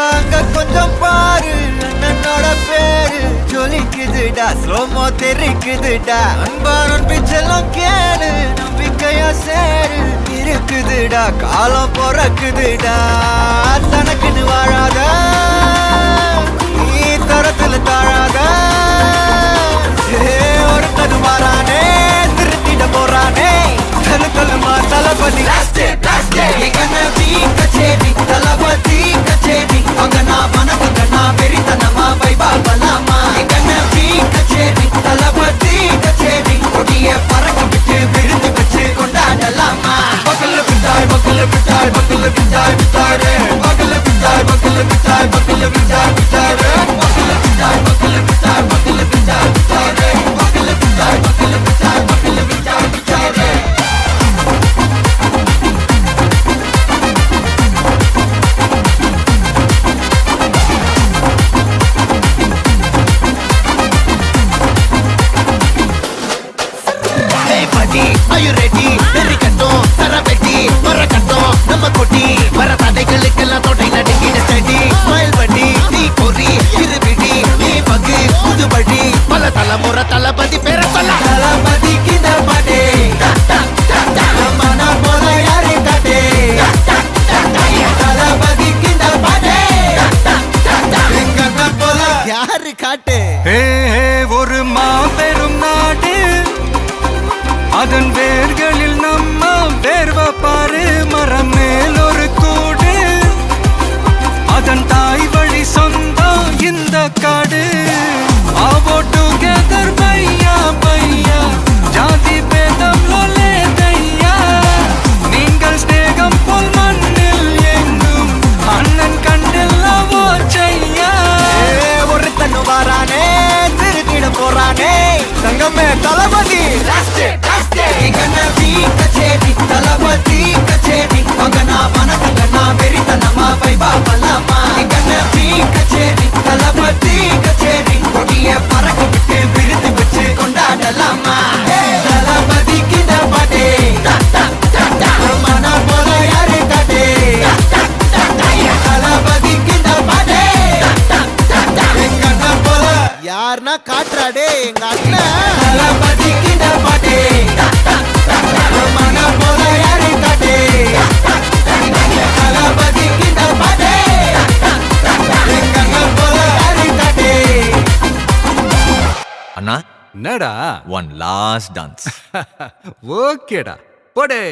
அங்க கொஞ்சம் பாரு அண்ணனோட பேரு ஜொலிக்குதுடா ஸ்லோமோ தெரிக்குதுடா அன்பான பிச்செல்லாம் கேளு நம்பிக்கையா சேரு இருக்குதுடா காலம் பிறக்குதுடா தனக்குன்னு வாழாத நீ தரத்துல தாழாத ஒரு கது மாறானே திருத்திட போறானே தலுக்கலுமா தளபதி கச்சேரி தளபதி கச்சேரி அங்கனா மனவங்கனா பெரித்தனமா வைபா பலாமா கச்சேரி தளபதி கச்சேரி கொடிய பறக்க விட்டு விருந்து வச்சு கொண்டாடலாமா பக்கல்ல விட்டாய் பக்கல்ல விட்டாய் பக்கல்ல விட்டாய் விட்டாரே பக்கல்ல விட்டாய் பக்கல்ல விட்டாய் பக்கல்ல விட்டாய் விட்டாரே பக்கல்ல விட்டாய் பக்கல்ல விட்டாய் பக்கல்ல விட்டாய் விட்டாரே பக்கல்ல விட்டாய் பக்கல்ல விட்டாய் பக்கல்ல விட்டாய் விட்டாரே Are you ready? நெறிக்கட்டும் சரவெட்டி மரக்கட்டும் நம்ம கொட்டி வர தடைகளுக்கெல்லாம் தொடை நடுங்கிட ஸ்டடி ஸ்மைல் பண்ணி நீ பொறி இருவிடி நீ பகு புதுபடி பல தலைமுறை தளபதி பேர சொல்ல தளபதி கிந்த பாட்டே மன போல யாரு காட்டே தளபதி கிந்த பாட்டே எங்க போல யாரு காட்டே ஒரு மாபெரும் நாடு அதன் வேர்களில் நம்ம வேர்வ பாரு மரம் மேல் ஒரு கூடு அதன் தாய் வழி சொந்தம் இந்த காடு ஆவோ டுகெதர் பையா பையா ஜாதி பேதம் லோலே தையா நீங்கள் ஸ்நேகம் போல் மண்ணில் எங்கும் அண்ணன் கண்டெல்லவோ செய்யா ஒரு தன்னு வாரானே திருத்திட போறானே தங்கமே தளபதி கச்சேரி தளபதி கச்சேரி அங்கனா மனதங்கனா வெறித்தனமா வைபா பலாமா கச்சேரி தளபதி கச்சேரி கொடிய பறக்க விட்டு விருந்து வச்சு கொண்டாடலாமா தளபதி கிந்த பாட்டே மன போல யாரு காட்டே தளபதி கிந்த பாட்டே எங்க அண்ணன் போல யாருன்னா காட்டுறாடே எங்க அண்ணன் தளபதி கிந்த பாட்டே மன போல யாரு காட்டே தளபதி கிந்த பாட்டே எங்க அண்ணன் போல யாரு காட்டே அண்ணா என்னடா ஒன் லாஸ்ட் டான்ஸ் ஓகேடா போடே